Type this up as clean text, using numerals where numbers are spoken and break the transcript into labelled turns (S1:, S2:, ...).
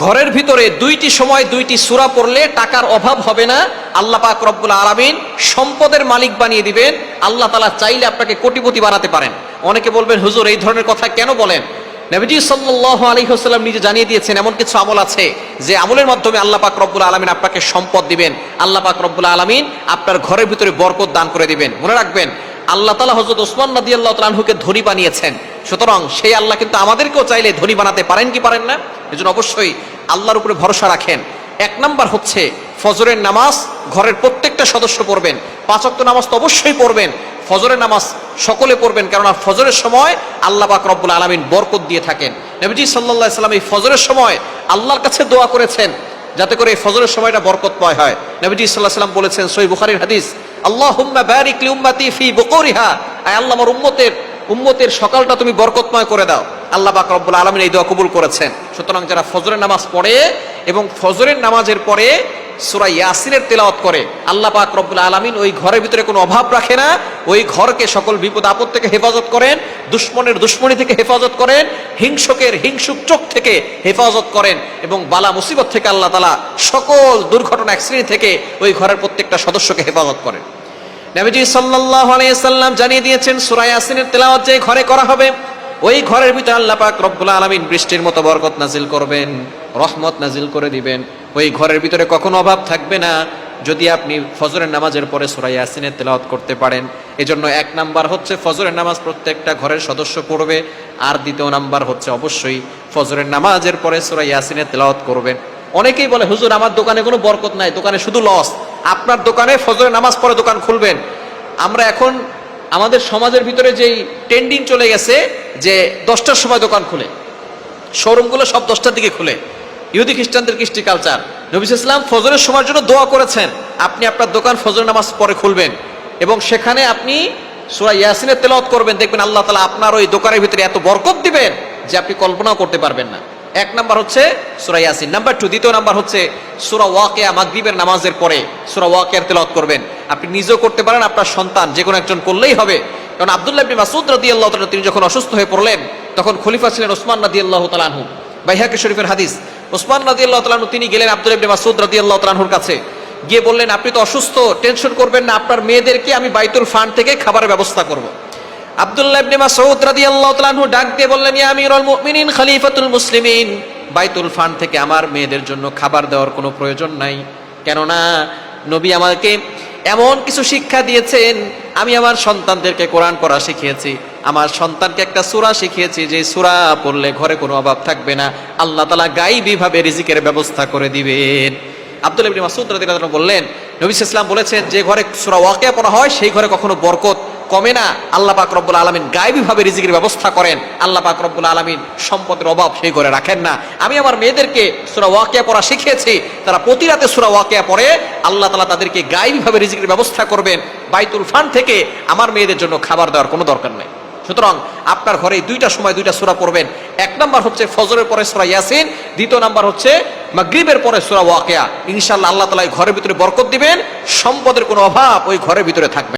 S1: ঘরের ভিতরে দুইটি সময় দুইটি সূরা পড়লে টাকার অভাব হবে না, আল্লাহ পাক রব্বুল আলামিন সম্পদের মালিক বানিয়ে দিবেন। আল্লাহ তাআলা চাইলে আপনাকে কোটিপতি বানাতে পারেন। অনেকে বলবেন হুজুর এই ধরনের কথা কেন বলেন? নবীজি সাল্লাল্লাহু আলাইহি ওয়াসাল্লাম নিজে জানিয়ে দিয়েছেন এমন কিছু আমল আছে যে আমলের মাধ্যমে আল্লাহ পাক রব্বুল আলামিন আপনাকে সম্পদ দিবেন, আল্লাহ পাক রব্বুল আলামিন আপনার ঘরের ভিতরে বরকত দান করে দিবেন। মনে রাখবেন আল্লাহ তাআলা হযরত ওসমান রাদিয়াল্লাহু তাআলা আনহুকে ধনী বানিয়েছেন, সুতরাং সেই আল্লাহ কিন্তু আমাদেরকেও চাইলে ধনী বানাতে পারেন কি পারেন না? এজন্য অবশ্যই আল্লাহর উপরে ভরসা রাখেন। এক নাম্বার হচ্ছে ফজরের নামাজ ঘরের প্রত্যেকটা সদস্য পড়বেন। 5 ওয়াক্ত নামাজ তো অবশ্যই পড়বেন, ফজরের নামাজ সকলে পড়বেন, কেননা ফজরের সময় আল্লাহ পাক রব্বুল আলামিন বরকত দিয়ে থাকেন। নবীজি সাল্লাল্লাহু আলাইহি সাল্লাম এই ফজরের সময় আল্লাহর কাছে দোয়া করেছেন যাতে করে এই ফজরের সময়টা বরকতময় হয়। নবীজি সাল্লাল্লাহু আলাইহি সাল্লাম বলেছেন সহিহ বুখারীর হাদিস, আল্লাহুম্মা বারিক লি উম্মতি ফি বুকুরিহা, আয় আল্লাহ আমার উম্মতের সকালটা তুমি বরকতময় করে দাও। আল্লাহ পাক রব্বুল আলামিন এই দোয়া কবুল করেছেন। সুতরাং যারা ফজরের নামাজ পড়ে এবং ফজরের নামাজের পরে সূরা ইয়াসিনের তেলাওয়াত করে, আল্লাহ পাক রব্বুল আলামিন ওই ঘরের ভিতরে কোনো অভাব রাখে না, ওই ঘরকে সকল বিপদ আপদ থেকে হেফাজত করেন, দুশমনের দুশমনি থেকে হেফাজত করেন, হিংসুক চোখ থেকে হেফাজত করেন এবং বালা মুসিবত থেকে আল্লাহ তাআলা সকল দুর্ঘটনা অ্যাক্সিডেন্ট থেকে ওই ঘরের প্রত্যেকটা সদস্যকে হেফাজত করেন। নবীজি সাল্লাল্লাহু আলাইহি সাল্লাম জানিয়ে দিয়েছেন সূরা ইয়াসিনের তেলাওয়াত যে ঘরে করা হবে ওই ঘরের ভিতরে আল্লাহ পাক রব্বুল আলামিন বৃষ্টির মতো বরকত নাজিল করবেন, রহমত নাজিল করে দিবেন। ওই ঘরের ভিতরে কখনো অভাব থাকবে না যদি আপনি ফজরের নামাজের পরে সূরা ইয়াসিনের তেলাওয়াত করতে পারেন। এজন্য 1 নাম্বার হচ্ছে ফজরের নামাজ প্রত্যেকটা ঘরের সদস্য পড়বে, আর 2 নাম্বার হচ্ছে অবশ্যই ফজরের নামাজের পরে সূরা ইয়াসিনের তেলাওয়াত করবেন। অনেকেই বলে হুজুর আমার দোকানে কোনো বরকত নাই, দোকানে শুধু লস। আপনার দোকানে ফজরের নামাজ পড়ে দোকান খুলবেন। আমরা এখন আমাদের সমাজের ভিতরে যেই ট্রেন্ডিং চলে গেছে যে 10টার সময় দোকান খুলে, শোরুমগুলো সব 10টার দিকে খুলে, ইহুদি খ্রিস্টানদের কৃষ্টি কালচার। নবী সাল্লাল্লাহু আলাইহি ওয়াসাল্লাম ফজরের সময়ের জন্য দোয়া করেছেন, আপনি আপনার দোকান ফজরের নামাজ পড়ে খুলবেন এবং সেখানে আপনি সূরা ইয়াসিনের তেলাওয়াত করবেন, দেখবেন আল্লাহ তাআলা আপনার ওই দোকানের ভিতরে এত বরকত দিবেন যে আপনি কল্পনাও করতে পারবেন না। 1 নাম্বার হচ্ছে সূরা ইয়াসিন। নাম্বার 2, 2 নাম্বার হচ্ছে সূরা ওয়াকিয়া, মাগরিবের নামাজের পরে সূরা ওয়াকিয়ার তেলাওয়াত করবেন। আপনি নিজেও করতে পারেন, আপনার সন্তান যে কোনো একজন করলেই হবে। কারণ আব্দুল্লাহ ইবনে মাসউদ রাদিয়াল্লাহু তাআলা তিনি যখন অসুস্থ হয়ে পড়লেন তখন খলিফা ছিলেন ওসমান রাদিয়াল্লাহু তাআলা আনহু। বাইহাকি শরীফের হাদিস, ওসমান রাদিয়াল্লাহু তাআলা আনহু তিনি গেলেন আব্দুল্লাহ ইবনে মাসউদ রাদিয়াল্লাহু তাআলা আনহুর কাছে, গিয়ে বললেন আপনি তো অসুস্থ, টেনশন করবেন না, আপনার মেয়েদেরকে আমি বাইতুল ফান্ড থেকে খাবারের ব্যবস্থা করব। আব্দুল্লাহ ইবনে মাসউদ রাদিয়াল্লাহু তাআলা আনহু ডাক দিয়ে বললেন, ইয়া আমিরুল মুমিনিন খলিফাতুল মুসলিমিন, বাইতুল ফান্ড থেকে আমার মেয়েদের জন্য খাবার দেওয়ার কোনো প্রয়োজন নাই, কেননা নবী আমাকে এমন কিছু শিক্ষা দিয়েছেন, আমি আমার সন্তানদেরকে কোরআন পড়া শিখিয়েছি, আমার সন্তানকে একটা সূরা শিখিয়েছি যে সূরা পড়লে ঘরে কোনো অভাব থাকবে না, আল্লাহ তাআলা গায়বী ভাবে রিজিকের ব্যবস্থা করে দিবেন। আব্দুল্লাহ ইবনে মাসউদ রাদিয়াল্লাহু আনহু বললেন, নবী সাল্লাল্লাহু আলাইহি ওয়াসাল্লাম বলেছেন যে ঘরে সূরা ওয়াকিয়া পড়া হয় সেই ঘরে কখনো বরকত কমে না, আল্লাহ পাক রব্বুল আলামিন গায়বী ভাবে রিজিকের ব্যবস্থা করেন, আল্লাহ পাক রব্বুল আলামিন সম্পদের অভাব সেই ঘরে রাখেন না। আমি আমার মেয়েদেরকে সূরা ওয়াকিয়া পড়া শিখিয়েছি, তারা প্রতি রাতে সূরা ওয়াকিয়া পড়ে, আল্লাহ তাআলা তাদেরকে গায়বী ভাবে রিজিকের ব্যবস্থা করবেন, বাইতুল ফান্ড থেকে আমার মেয়েদের জন্য খাবার দেওয়ার কোনো দরকার নেই। সুতরাং আপনার ঘরে 2টা সময় 2টা সূরা পড়বেন। 1 নাম্বার হচ্ছে ফজরের পরে সূরা ইয়াসিন, 2 নাম্বার হচ্ছে মাগরিবের পরে সূরা ওয়াকিয়া। ইনশাআল্লাহ আল্লাহ তাআলা ঘরের ভিতরে বরকত দিবেন, সম্পদের কোনো অভাব ওই ঘরের ভিতরে থাকবে।